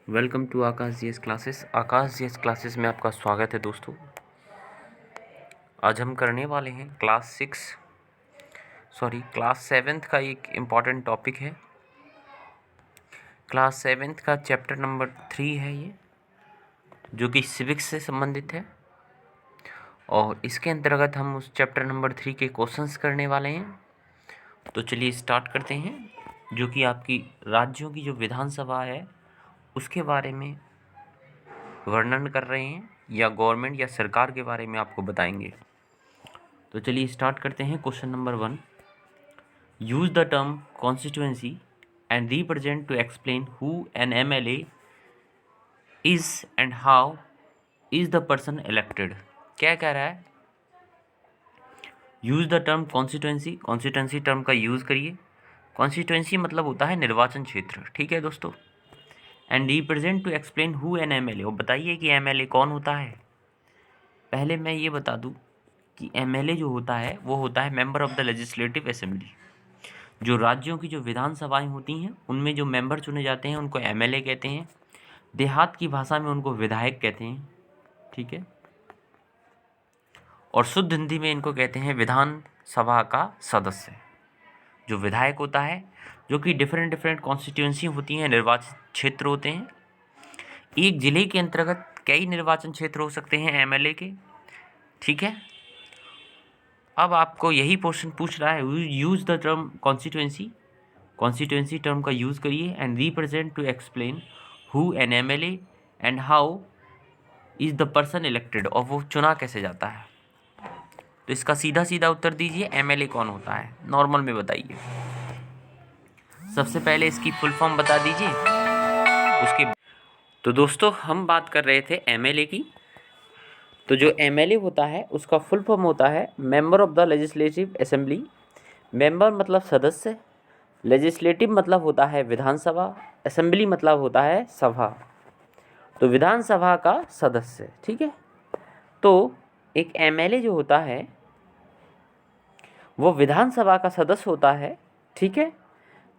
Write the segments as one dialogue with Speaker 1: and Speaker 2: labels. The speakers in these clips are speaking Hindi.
Speaker 1: Welcome to Aakash GS classes. Aakash GS classes में आपका स्वागत है दोस्तों। आज हम करने वाले हैं क्लास 7th का एक इम्पॉर्टेंट टॉपिक है। क्लास 7th का चैप्टर नंबर 3 है ये, जो कि सिविक्स से संबंधित है। और इसके अंतर्गत हम उस चैप्टर नंबर 3 के क्वेश्चंस करने वाले हैं। तो चलिए स्टार्ट करते हैं, जो कि आपकी राज्यों की जो विधानसभा है उसके बारे में वर्णन कर रहे हैं, या गवर्नमेंट या सरकार के बारे में आपको बताएंगे। तो चलिए स्टार्ट करते हैं। Question number 1, use the term constituency and represent to explain who an MLA is and how is the person elected. क्या कह रहा है? Use the term constituency, constituency term का यूज करिए। कॉन्स्टिट्यूएंसी मतलब होता है निर्वाचन क्षेत्र, ठीक है दोस्तों। And represent to explain who an MLA, और बताइए कि एमएलए कौन होता है। पहले मैं ये बता दूं कि एमएलए जो होता है वो होता है member of the legislative assembly. जो राज्यों की जो विधानसभाएं होती हैं उनमें जो मेंबर चुने जाते हैं उनको एमएलए कहते हैं। देहात की भाषा में उनको विधायक कहते हैं, ठीक है। और शुद्ध हिंदी में इनको कहते हैं विधानसभा का सदस्य। जो विधायक होता है, जो कि डिफरेंट कॉन्स्टिट्यूएंसी होती हैं, निर्वाचित क्षेत्र होते हैं। एक जिले के अंतर्गत कई निर्वाचन क्षेत्र हो सकते हैं एमएलए के, ठीक है। अब आपको यही क्वेश्चन पूछ रहा है, use the term constituency, constituency term का यूज़ करिए। And represent to explain who an MLA and how is the person elected, और वो चुना कैसे जाता है। तो इसका सीधा सीधा उत्तर दीजिए, एमएलए कौन होता है, नॉर्मल में बताइए। सबसे पहले इसकी फुल फॉर्म बता दीजिए उसके। तो दोस्तों हम बात कर रहे थे एमएलए की। तो जो एमएलए होता है उसका फुल फॉर्म होता है member of the legislative assembly. Member मतलब सदस्य, लेजिस्लेटिव मतलब होता है विधानसभा, असेंबली मतलब होता है सभा। तो विधानसभा का सदस्य, ठीक है। तो एक एमएलए जो होता है वो विधानसभा का सदस्य होता है, ठीक है।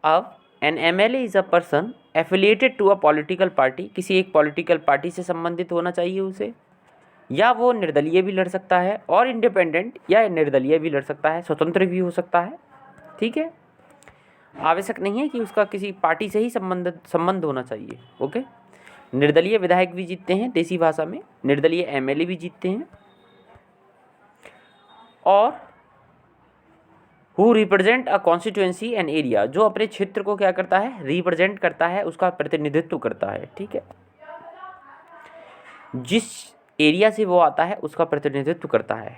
Speaker 1: अब an MLA is a person affiliated to a political party, किसी एक पॉलिटिकल पार्टी से संबंधित होना चाहिए उसे, या वो निर्दलीय भी लड़ सकता है, और इंडिपेंडेंट या निर्दलीय भी लड़ सकता है, स्वतंत्र भी हो सकता है, ठीक है। आवश्यक नहीं है कि उसका किसी पार्टी से ही संबंध होना चाहिए, ओके। निर्दलीय विधायक भी जीतते हैं, देसी भाषा में निर्दलीय एमएलए भी जीतते हैं। और who represent a constituency and area, जो अपने क्षेत्र को क्या करता है, रिप्रेजेंट करता है, उसका प्रतिनिधित्व करता है, ठीक है। जिस एरिया से वो आता है उसका प्रतिनिधित्व करता है।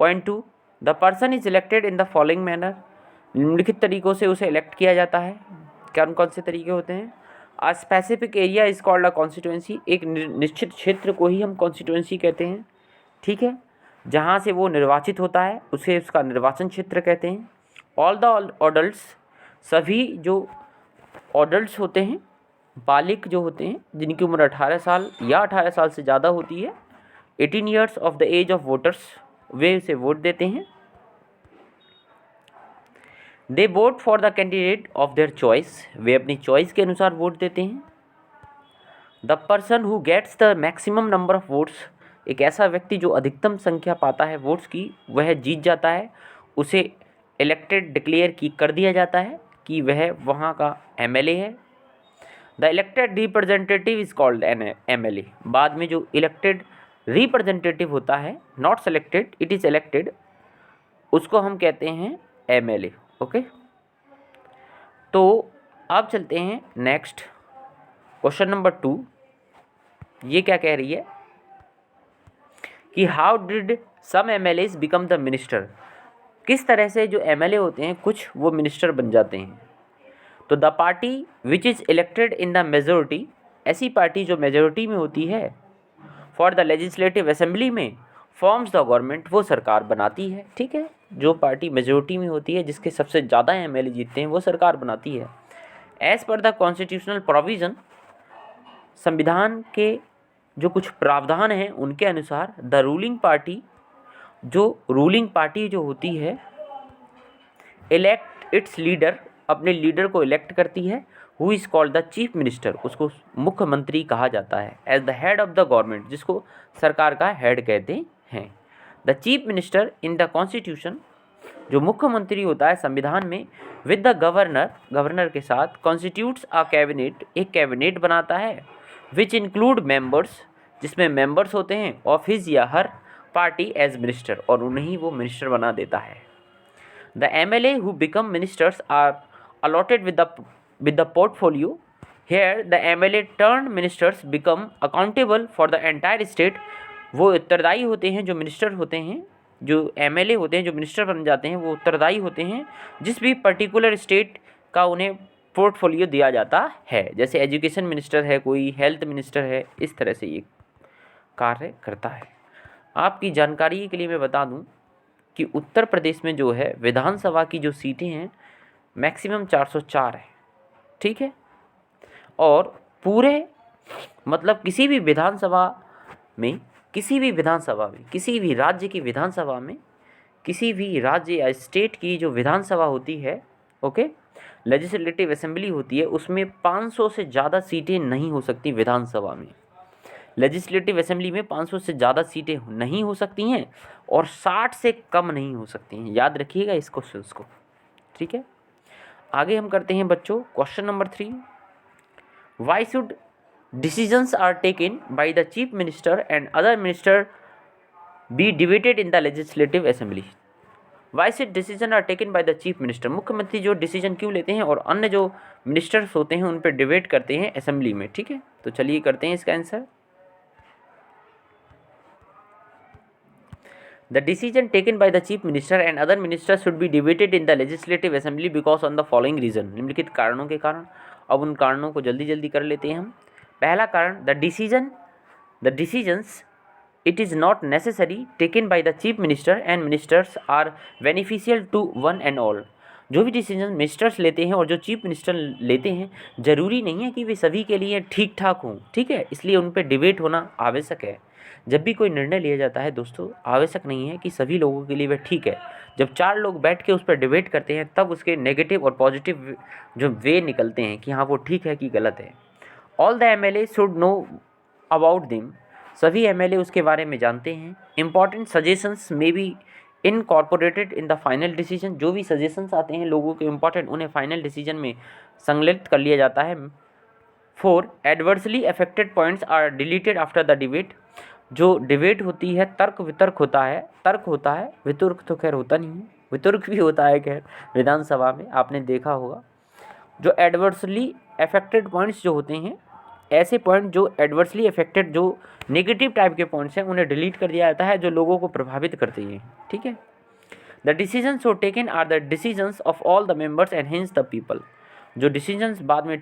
Speaker 1: Point 2, the person is elected in the following manner, निम्नलिखित तरीकों से उसे इलेक्ट किया जाता है। कौन कौन से तरीके होते हैं? A specific area is called a constituency, एक निश्चित क्षेत्र को ही हम कॉन्स्टिट्यूएंसी कहते हैं, ठीक है। जहाँ से वो निर्वाचित होता है उसे उसका निर्वाचन क्षेत्र कहते हैं। ऑल द अडल्ट्स, सभी जो अडल्ट्स होते हैं, बालिग जो होते हैं, जिनकी उम्र 18 साल या 18 साल से ज़्यादा होती है, 18 years of the age of voters, वे उसे वोट देते हैं। They vote for the candidate of their choice, वे अपनी चॉइस के अनुसार वोट देते हैं। The person who gets the maximum number of votes, एक ऐसा व्यक्ति जो अधिकतम संख्या पाता है वोट्स की, वह जीत जाता है, उसे इलेक्टेड डिक्लेयर कर दिया जाता है कि वह वहाँ का एमएलए है। The elected representative is called an MLA, बाद में जो इलेक्टेड रिप्रेजेंटेटिव होता है, not selected, it is elected, उसको हम कहते हैं एमएलए, ओके। तो अब चलते हैं नेक्स्ट क्वेश्चन नंबर 2। ये क्या कह रही है कि how did some MLAs become the minister, किस तरह से जो एमएलए होते हैं कुछ वो मिनिस्टर बन जाते हैं। तो the party which is elected in the majority, ऐसी पार्टी जो मेजोरिटी में होती है, फॉर द लेजिस्लेटिव असेंबली में, फॉर्म्स द गवर्नमेंट, वो सरकार बनाती है, ठीक है। जो पार्टी मेजोरिटी में होती है, जिसके सबसे ज़्यादा एमएलए जीतते हैं, वो सरकार बनाती है। As per the constitutional provision, संविधान के जो कुछ प्रावधान हैं उनके अनुसार, द रूलिंग पार्टी, जो रूलिंग पार्टी जो होती है, इलेक्ट इट्स लीडर, अपने लीडर को इलेक्ट करती है, who is called the chief minister, उसको मुख्यमंत्री कहा जाता है, as the head of the government, जिसको सरकार का हेड कहते हैं। The chief minister in the constitution, जो मुख्यमंत्री होता है संविधान में, विद द गवर्नर, गवर्नर के साथ, कॉन्स्टिट्यूट्स अ कैबिनेट, एक कैबिनेट बनाता है, विच इंक्लूड मेंबर्स, जिसमें मेंबर्स होते हैं, ऑफ हिज या हर पार्टी एज मिनिस्टर, और उन्हें वो मिनिस्टर बना देता है। The MLA who become ministers are allotted with the portfolio. Here the MLA turned ministers become accountable for the entire state. वो उत्तरदायी होते हैं, जो मिनिस्टर होते हैं, जो MLA होते हैं, जो मिनिस्टर बन जाते हैं, वो उत्तरदायी होते हैं जिस भी पर्टिकुलर स्टेट का उन्हें पोर्टफोलियो दिया जाता है। जैसे एजुकेशन मिनिस्टर है कोई, हेल्थ मिनिस्टर है, इस तरह से ये कार्य करता है। आपकी जानकारी के लिए मैं बता दूं कि उत्तर प्रदेश में जो है विधानसभा की जो सीटें हैं मैक्सिमम 404 है, ठीक है। और पूरे मतलब किसी भी विधानसभा में, किसी भी राज्य की विधानसभा में, किसी भी राज्य या स्टेट की जो विधानसभा होती है, ओके, लेजिस्लेटिव असेंबली होती है, उसमें 500 से ज़्यादा सीटें नहीं हो सकती विधानसभा में। लेजिस्लेटिव असेंबली में 500 से ज़्यादा सीटें नहीं हो सकती हैं और 60 से कम नहीं हो सकती हैं। याद रखिएगा इस क्वेश्चन को, ठीक है। आगे हम करते हैं बच्चों question number 3। Why should decisions are taken by the chief minister and other minister be debated in the legislative assembly. Why should decision are taken by the chief minister, मुख्यमंत्री जो डिसीजन क्यों लेते हैं और अन्य जो मिनिस्टर्स होते हैं उन पर डिबेट करते हैं असेंबली में, ठीक है। तो चलिए करते हैं इसका answer. The decision taken by the chief minister and other ministers should be debated in the legislative assembly because on the following reason, निम्नलिखित कारणों के कारण। अब उन कारणों को जल्दी जल्दी कर लेते हैं हम। पहला कारण, the decisions it is not necessary taken by the chief minister and ministers are beneficial to one and all। जो भी डिसीजन मिनिस्टर्स लेते हैं और जो चीफ मिनिस्टर लेते हैं, ज़रूरी नहीं है कि वे सभी के लिए ठीक ठाक हों, ठीक है, इसलिए उन पर डिबेट होना आवश्यक है। जब भी कोई निर्णय लिया जाता है दोस्तों, आवश्यक नहीं है कि सभी लोगों के लिए वह ठीक है। जब 4 लोग बैठ के उस पर डिबेट करते हैं तब उसके नेगेटिव और पॉजिटिव जो वे निकलते हैं कि हाँ वो ठीक है कि गलत है। All the MLA should know about them, सभी MLA उसके बारे में जानते हैं। Important suggestions may be incorporated in the final decision, जो भी सजेशंस आते हैं लोगों के इंपॉर्टेंट, उन्हें फाइनल डिसीजन में संकलित कर लिया जाता है। 4 adversely affected points are deleted after the debate, जो डिबेट होती है तर्क वितर्क होता है, तर्क होता है, वितर्क तो खैर होता नहीं है, वितर्क भी होता है खैर विधानसभा में, आपने देखा होगा। जो एडवर्सली अफेक्टेड पॉइंट्स जो होते हैं, ऐसे पॉइंट जो एडवर्सली अफेक्टेड, जो नेगेटिव टाइप के पॉइंट्स हैं, उन्हें डिलीट कर दिया जाता है जो लोगों को प्रभावित करते हैं, ठीक है। The decision so taken are the decisions of all the members and hence the people, जो डिसीजंस बाद में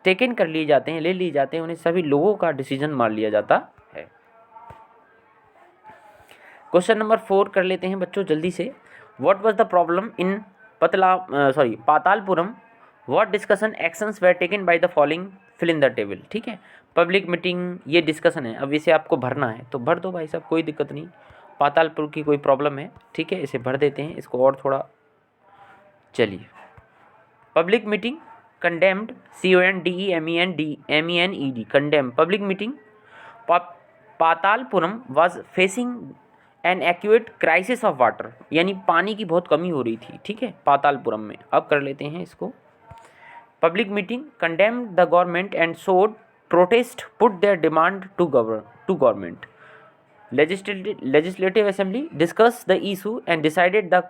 Speaker 1: टेकन कर लिए जाते हैं, ले लिए जाते हैं, उन्हें सभी लोगों का डिसीजन मान लिया जाता है। क्वेश्चन नंबर 4 कर लेते हैं बच्चों जल्दी से। What was the problem in Patalpuram, what discussion actions were taken by the following, fill in the table, ठीक है। पब्लिक मीटिंग, ये डिस्कशन है, अब इसे आपको भरना है तो भर दो भाई साहब, कोई दिक्कत नहीं। पातालपुर की कोई प्रॉब्लम है, ठीक है, इसे भर देते हैं, इसको और थोड़ा। चलिए, public meeting condemned, CONDEMENED, condemn public meeting. Patalpuram was facing an acute crisis of water, यानी पानी की बहुत कमी हो रही थी, ठीक है, पातालपुरम में। अब कर लेते हैं इसको। Public meeting condemned the government and showed protest put their demand to government. Legislative assembly discuss the issue and decided the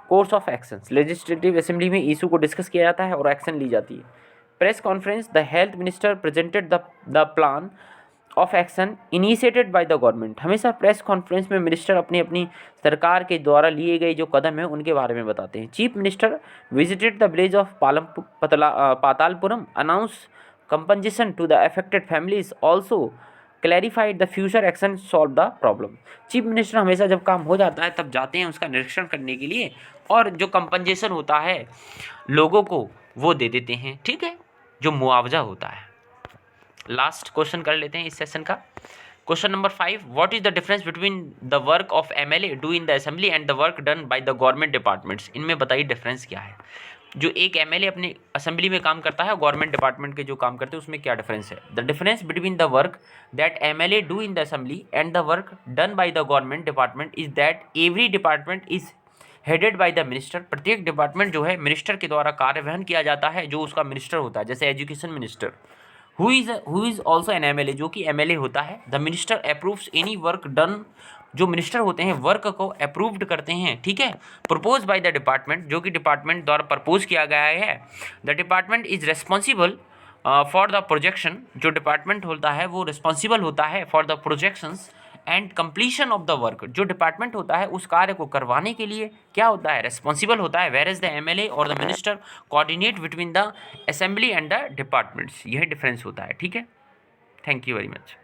Speaker 1: course of actions, legislative assembly में इशू को डिस्कस किया जाता है और एक्शन ली जाती है। Press conference, the health minister presented the plan of action initiated by the government, हमेशा प्रेस कॉन्फ्रेंस में मिनिस्टर अपनी अपनी सरकार के द्वारा लिए गए जो कदम हैं उनके बारे में बताते हैं। Chief minister visited the village of Patalpuram, announce compensation to the affected families, also clarified the future action, solve the problem. Chief minister हमेशा जब काम हो जाता है तब जाते हैं उसका निरीक्षण करने के लिए और जो कंपनसेशन होता है लोगों को वो दे देते हैं, ठीक है, जो मुआवजा होता है। लास्ट क्वेश्चन कर लेते हैं इस सेशन का। Question number 5, what is the difference between the work of MLA do in the assembly and the work done by the government departments, इनमें बताइए डिफरेंस क्या है। जो एक एमएलए अपनी असेंबली में काम करता है और गवर्नमेंट डिपार्टमेंट के जो काम करते हैं उसमें क्या डिफरेंस है। The difference between the work that MLA do in the assembly and the work done by the government department is that every department is headed by the minister. प्रत्येक डिपार्टमेंट जो है मिनिस्टर के द्वारा कार्यवहन किया जाता है, जो उसका मिनिस्टर होता है। जैसे education minister who is also an MLA, जो कि एमएलए होता है। The minister approves any work done, जो मिनिस्टर होते हैं वर्क को अप्रूव्ड करते हैं, ठीक है, प्रपोज बाय द डिपार्टमेंट, जो कि डिपार्टमेंट द्वारा प्रपोज किया गया है। The department is responsible for the projection, जो डिपार्टमेंट होता है वो रिस्पॉन्सिबल होता है for the projections and completion of the work, जो डिपार्टमेंट होता है उस कार्य को करवाने के लिए क्या होता है, रेस्पॉन्सिबल होता है। वेयर इज द एमएलए और the minister coordinate between the assembly and the departments. यह डिफरेंस होता है, ठीक है। Thank you very much.